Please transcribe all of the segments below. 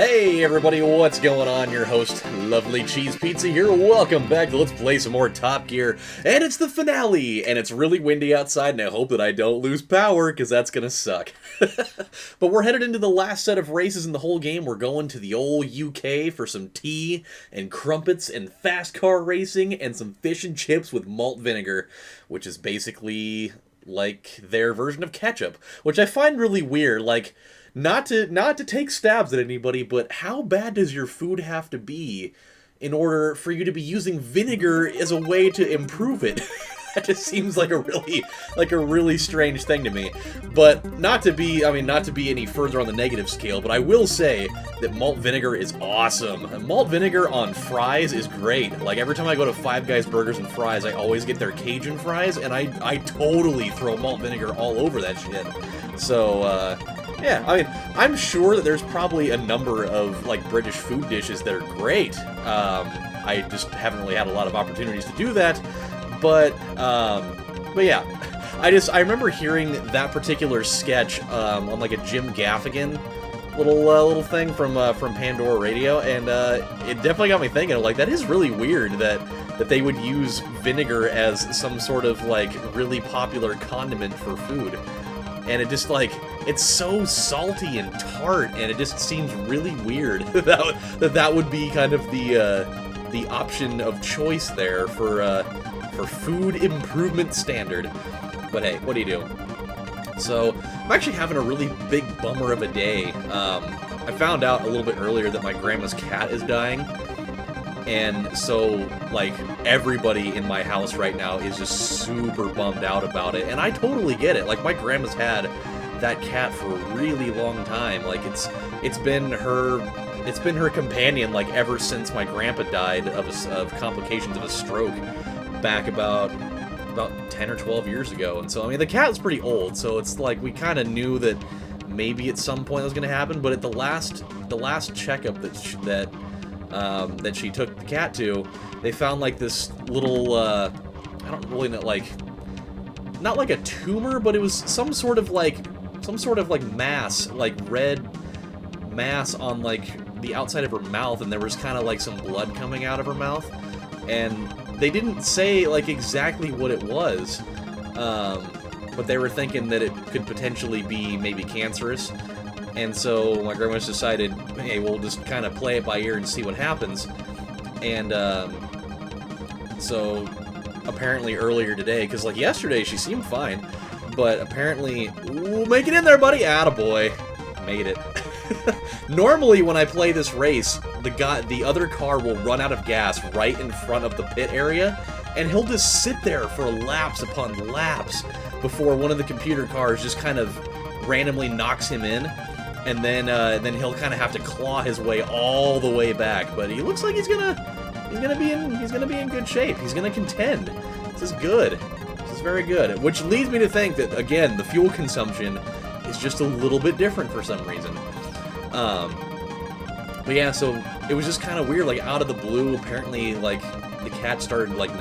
Hey everybody, what's going on? Your host, LovelyCheesePizza here. Welcome back to Let's Play some more Top Gear. And it's the finale, and it's really windy outside, and I hope that I don't lose power, because that's gonna suck. But we're headed into the last set of races in the whole game. We're going to the old UK for some tea, and crumpets, and fast car racing, and some fish and chips with malt vinegar, which is basically like their version of ketchup, which I find really weird. Like, not to take stabs at anybody, but how bad does your food have to be in order for you to be using vinegar as a way to improve it? That just seems like a really strange thing to me. But not to be any further on the negative scale, but I will say that malt vinegar is awesome. Malt vinegar on fries is great. Like, every time I go to Five Guys Burgers and Fries, I always get their Cajun fries, and I totally throw malt vinegar all over that shit. So, yeah, I mean, I'm sure that there's probably a number of, like, British food dishes that are great. I just haven't really had a lot of opportunities to do that. But yeah, I remember hearing that particular sketch on, like, a Jim Gaffigan little thing from Pandora Radio, and it definitely got me thinking, like, that is really weird that they would use vinegar as some sort of, like, really popular condiment for food. And it just, like, it's so salty and tart, and it just seems really weird that would be kind of the option of choice there for food improvement standard. But hey, what do you do? So, I'm actually having a really big bummer of a day. I found out a little bit earlier that my grandma's cat is dying. And so, like, everybody in my house right now is just super bummed out about it. And I totally get it. Like, my grandma's had that cat for a really long time. Like, it's been her companion, like, ever since my grandpa died of complications of a stroke back about 10 or 12 years ago. And so, I mean, the cat was pretty old, so it's like we kind of knew that maybe at some point it was going to happen. But at the last checkup that she took the cat to, they found, like, this little, I don't really know, like, not like a tumor, but it was some sort of mass, like, red mass on, like, the outside of her mouth, and there was kind of, like, some blood coming out of her mouth, and they didn't say, like, exactly what it was, but they were thinking that it could potentially be maybe cancerous. And so my grandma just decided, hey, we'll just kind of play it by ear and see what happens. And so apparently earlier today, because, like, yesterday she seemed fine, but apparently, ooh, make it in there, buddy, attaboy, made it. Normally when I play this race, the other car will run out of gas right in front of the pit area, and he'll just sit there for laps upon laps before one of the computer cars just kind of randomly knocks him in. And then he'll kind of have to claw his way all the way back. But he looks like he's gonna be in good shape. He's gonna contend. This is good. This is very good. Which leads me to think that, again, the fuel consumption is just a little bit different for some reason. But yeah, so it was just kind of weird. Like, out of the blue, apparently, like, the cat started, like,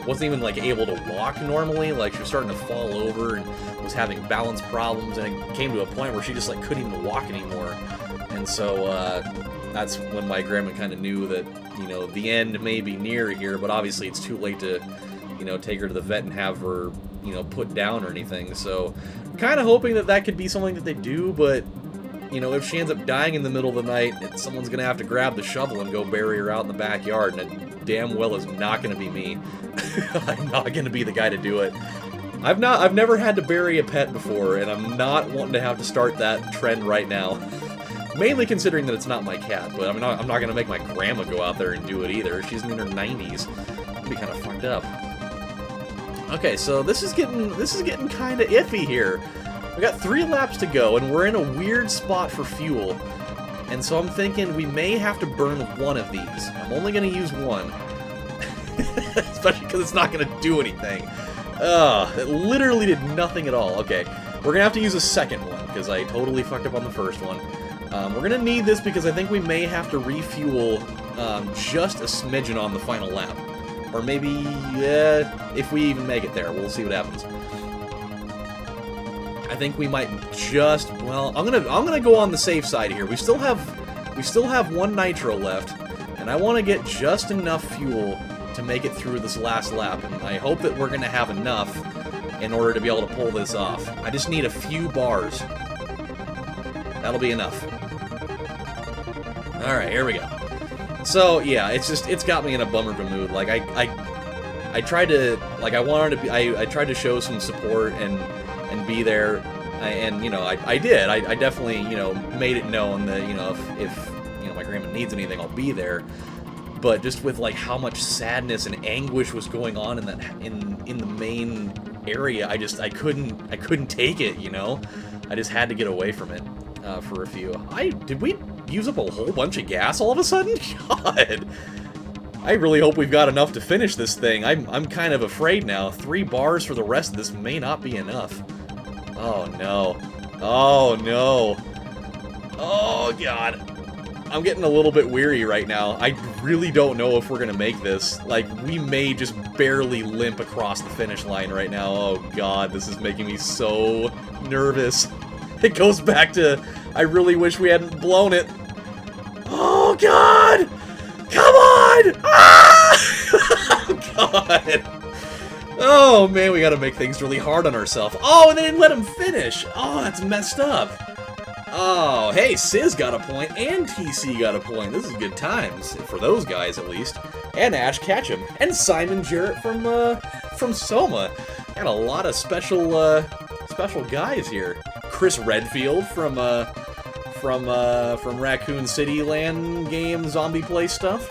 wasn't even, like, able to walk normally. Like, she was starting to fall over and was having balance problems, and it came to a point where she just, like, couldn't even walk anymore. And so that's when my grandma kind of knew that, you know, the end may be near here, but obviously it's too late to, you know, take her to the vet and have her, you know, put down or anything. So kind of hoping that could be something that they do, but, you know, if she ends up dying in the middle of the night, someone's gonna have to grab the shovel and go bury her out in the backyard, and it damn well is not gonna be me. I'm not gonna be the guy to do it. I've never had to bury a pet before, and I'm not wanting to have to start that trend right now. Mainly considering that it's not my cat, but I'm not gonna make my grandma go out there and do it either. She's in her 90s. It'd be kind of fucked up. Okay, so this is getting kind of iffy here. We got 3 laps to go, and we're in a weird spot for fuel. And so I'm thinking we may have to burn one of these. I'm only going to use one. Especially because it's not going to do anything. It literally did nothing at all. Okay, we're going to have to use a second one, because I totally fucked up on the first one. We're going to need this because I think we may have to refuel just a smidgen on the final lap. Or maybe, if we even make it there. We'll see what happens. I think we might just, well, I'm gonna go on the safe side here. We still have We still have 1 nitro left, and I want to get just enough fuel to make it through this last lap, and I hope that we're going to have enough in order to be able to pull this off. I just need a few bars. That'll be enough. Alright, here we go. So, yeah, it's got me in a bummer of a mood. Like, I tried to, like, I tried to show some support and be there, and, you know, I did. I definitely, you know, made it known that, you know, if you know, my grandma needs anything, I'll be there. But just with, like, how much sadness and anguish was going on in that, in the main area, I couldn't take it, you know? I just had to get away from it, for a few. Did we use up a whole bunch of gas all of a sudden? God! I really hope we've got enough to finish this thing. I'm kind of afraid now. 3 bars for the rest of this may not be enough. Oh no. Oh no. Oh god. I'm getting a little bit weary right now. I really don't know if we're gonna make this. Like, we may just barely limp across the finish line right now. Oh god, this is making me so nervous. It goes back to, I really wish we hadn't blown it. Oh god! Come on! Ah! Oh god! Oh man, we gotta make things really hard on ourselves. Oh, and they didn't let him finish! Oh, that's messed up. Oh, hey, Sizz got a point, and TC got a point. This is good times, for those guys at least. And Ash Ketchum, and Simon Jarrett from Soma. Got a lot of special guys here. Chris Redfield from Raccoon City Land game zombie play stuff.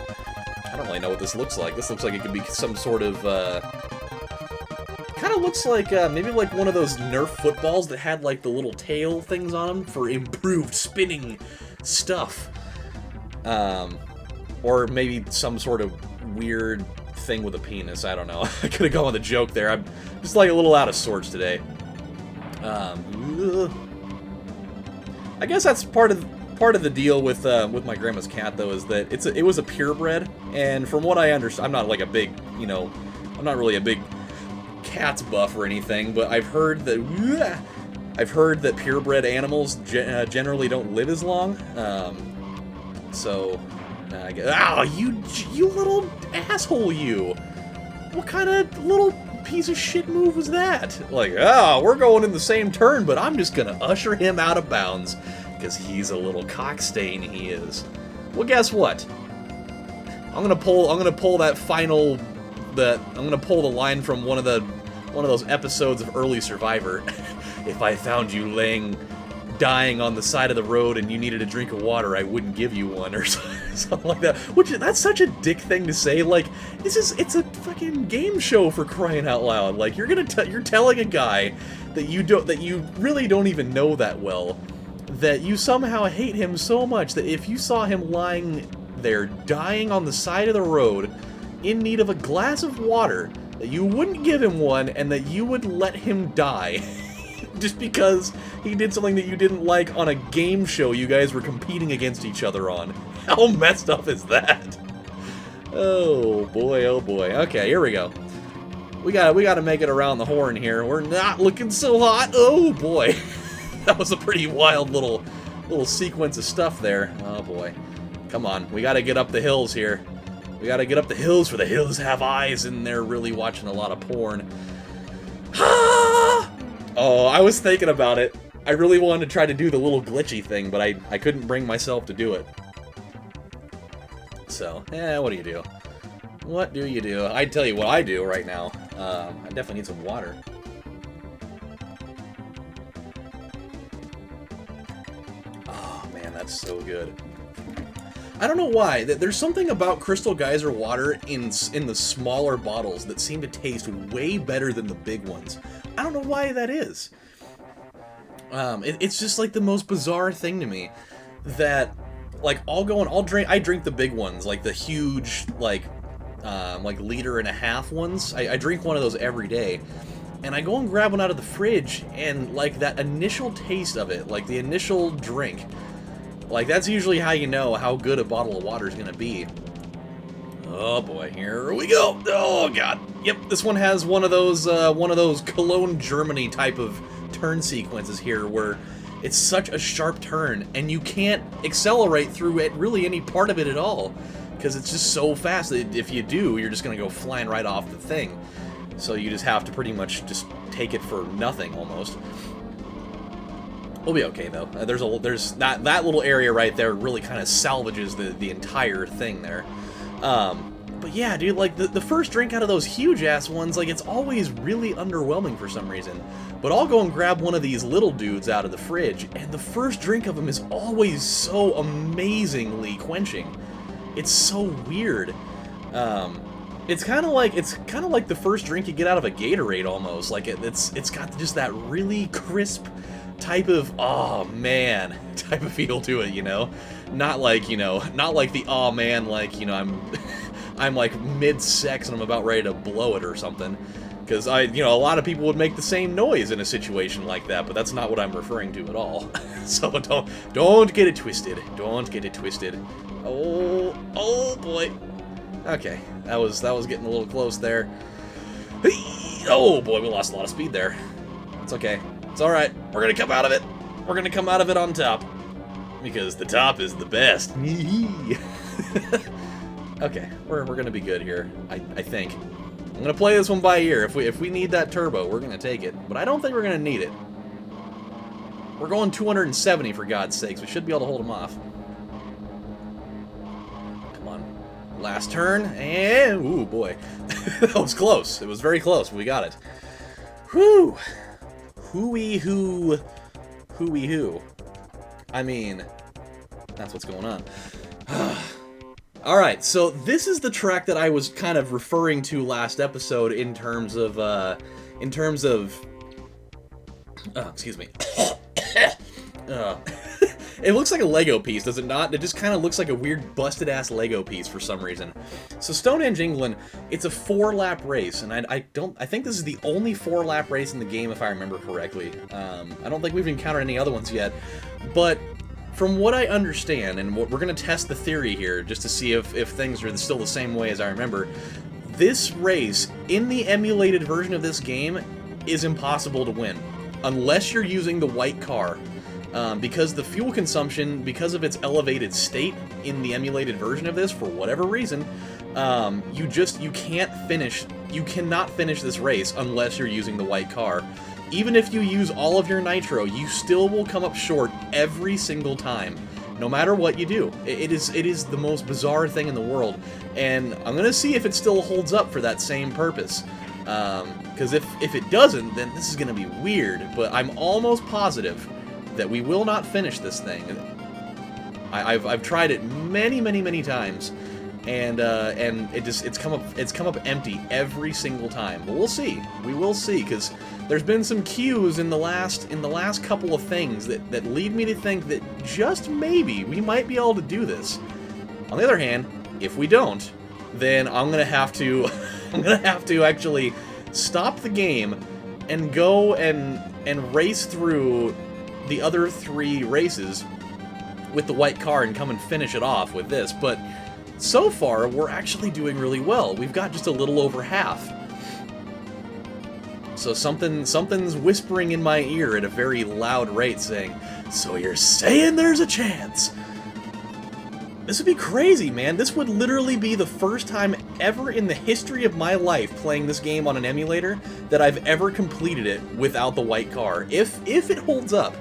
I don't really know what this looks like. This looks like it could be some sort of, kind of looks like, maybe like one of those Nerf footballs that had, like, the little tail things on them for improved spinning stuff. Or maybe some sort of weird thing with a penis, I don't know. I could have gone with a joke there. I'm just, like, a little out of sorts today. I guess that's part of the deal with my grandma's cat, though, is that it was a purebred, and from what I understand, I'm not like a big, you know, I'm not really a big cats buff or anything, but I've heard that purebred animals generally don't live as long. So I guess, oh, you little asshole, you! What kind of little piece of shit move was that? Like, oh, we're going in the same turn, but I'm just gonna usher him out of bounds because he's a little cockstain, he is. Well, guess what? I'm gonna pull that final, I'm gonna pull the line from one of those episodes of Early Survivor. If I found you dying on the side of the road and you needed a drink of water, I wouldn't give you one, or something like that. Which, that's such a dick thing to say. Like, it's a fucking game show, for crying out loud. Like, you're telling a guy that you really don't even know that well, that you somehow hate him so much that if you saw him lying there dying on the side of the road in need of a glass of water, that you wouldn't give him one and that you would let him die. Just because he did something that you didn't like on a game show you guys were competing against each other on. How messed up is that? Oh boy, oh boy. Okay, here we go. We gotta make it around the horn here. We're not looking so hot. Oh boy. That was a pretty wild little sequence of stuff there. Oh boy. Come on, we gotta get up the hills here. We gotta get up the hills, for the hills have eyes, and they're really watching a lot of porn. Oh, I was thinking about it. I really wanted to try to do the little glitchy thing, but I couldn't bring myself to do it. So, what do you do? What do you do? I'd tell you what I do right now. I definitely need some water. Oh, man, that's so good. I don't know why. There's something about Crystal Geyser water in the smaller bottles that seem to taste way better than the big ones. I don't know why that is. It's just like the most bizarre thing to me that, like, I drink the big ones, like the huge, like 1.5 liter ones. I drink one of those every day, and I go and grab one out of the fridge, and like that initial taste of it, like the initial drink, like that's usually how you know how good a bottle of water is gonna be. Oh boy, here we go. Oh god. Yep, this one has one of those Cologne, Germany type of turn sequences here where It's such a sharp turn, and you can't accelerate through it, really any part of it at all, because it's just so fast that if you do, you're just going to go flying right off the thing. So you just have to pretty much just take it for nothing, almost. We'll be okay, though. There's that little area right there really kind of salvages the entire thing there. But yeah, dude, like, the first drink out of those huge-ass ones, like, it's always really underwhelming for some reason. But I'll go and grab one of these little dudes out of the fridge, and the first drink of them is always so amazingly quenching. It's so weird. It's kind of like the first drink you get out of a Gatorade, almost. Like, it's got just that really crisp type of, oh man, type of feel to it, you know? Not like, you know, not like the, oh man, like, you know, I'm like mid-sex and I'm about ready to blow it or something. Because you know, a lot of people would make the same noise in a situation like that, but that's not what I'm referring to at all. So don't get it twisted. Don't get it twisted. Oh boy. Okay, that was getting a little close there. Oh boy, we lost a lot of speed there. It's okay. It's all right. We're gonna come out of it. We're gonna come out of it on top, because the top is the best. Okay, we're gonna be good here. I think. I'm gonna play this one by ear. If we need that turbo, we're gonna take it. But I don't think we're gonna need it. We're going 270 for God's sakes. We should be able to hold him off. Come on. Last turn, and ooh boy. That was close. It was very close, but we got it. Whew. Hooey hoo. Hooey hoo. I mean, that's what's going on. Alright, so this is the track that I was kind of referring to last episode in terms of, excuse me. It looks like a Lego piece, does it not? It just kind of looks like a weird busted-ass Lego piece for some reason. So Stonehenge, England, it's a 4-lap race, and I think this is the only 4-lap race in the game, if I remember correctly. I don't think we've encountered any other ones yet, but from what I understand, and we're going to test the theory here just to see if things are still the same way as I remember, this race, in the emulated version of this game, is impossible to win, unless you're using the white car. Because the fuel consumption, because of its elevated state in the emulated version of this, for whatever reason, you cannot finish this race unless you're using the white car. Even if you use all of your nitro, you still will come up short every single time, no matter what you do. It is the most bizarre thing in the world, and I'm gonna see if it still holds up for that same purpose. Because if it doesn't, then this is gonna be weird, but I'm almost positive that we will not finish this thing. I've tried it many times, and it's come up empty every single time. But we'll see. We will see, because there's been some cues in the last couple of things that lead me to think that just maybe we might be able to do this. On the other hand, if we don't, then I'm gonna have to actually stop the game and go and race through the other 3 races with the white car and come and finish it off with this. But so far, we're actually doing really well. We've got just a little over half. So something's whispering in my ear at a very loud rate saying, "So you're saying there's a chance?" This would be crazy, man. This would literally be the first time ever in the history of my life playing this game on an emulator that I've ever completed it without the white car. If it holds up.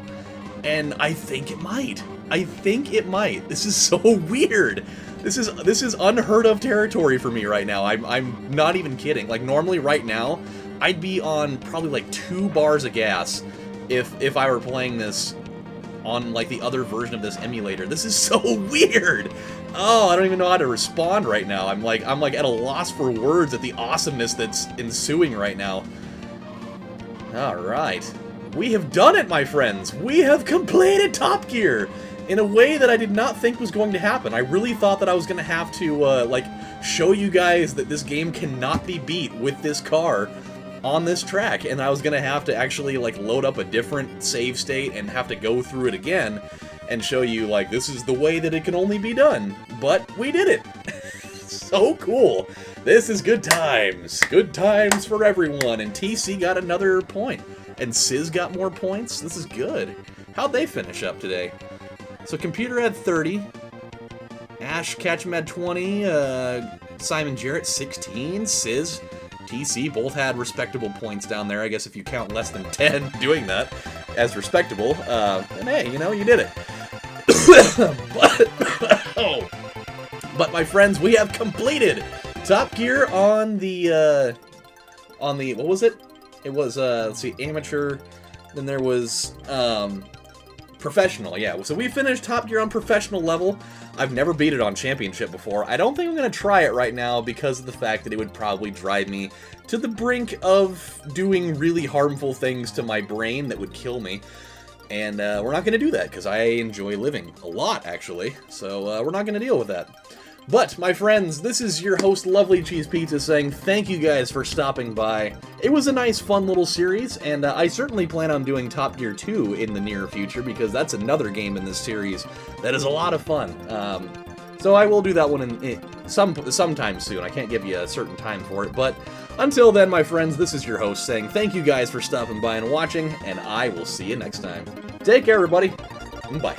And I think it might. I think it might. This is so weird. This is unheard of territory for me right now. I'm not even kidding. Like, normally right now, I'd be on probably like 2 bars of gas if I were playing this on like the other version of this emulator. This is so weird. Oh, I don't even know how to respond right now. I'm like at a loss for words at the awesomeness that's ensuing right now. All right. We have done it, my friends! We have completed Top Gear! In a way that I did not think was going to happen. I really thought that I was going to have to, like, show you guys that this game cannot be beat with this car on this track, and I was going to have to actually, like, load up a different save state and have to go through it again and show you, like, this is the way that it can only be done. But we did it! So cool! This is good times! Good times for everyone, and TC got another point. And Sizz got more points? This is good. How'd they finish up today? So Computer had 30. Ash Ketchum had 20. Simon Jarrett, 16. Sizz, TC, both had respectable points down there. I guess if you count less than 10 doing that as respectable. And hey, you know, you did it. But my friends, we have completed Top Gear on the, what was it? It was, let's see, amateur, then there was, professional, yeah. So we finished Top Gear on professional level. I've never beat it on championship before. I don't think I'm going to try it right now because of the fact that it would probably drive me to the brink of doing really harmful things to my brain that would kill me. And we're not going to do that because I enjoy living a lot, actually. So we're not going to deal with that. But, my friends, this is your host, LovelyCheesePizza, saying thank you guys for stopping by. It was a nice, fun little series, and I certainly plan on doing Top Gear 2 in the near future, because that's another game in this series that is a lot of fun. So I will do that one sometime soon. I can't give you a certain time for it, but until then, my friends, this is your host saying thank you guys for stopping by and watching, and I will see you next time. Take care, everybody. Bye.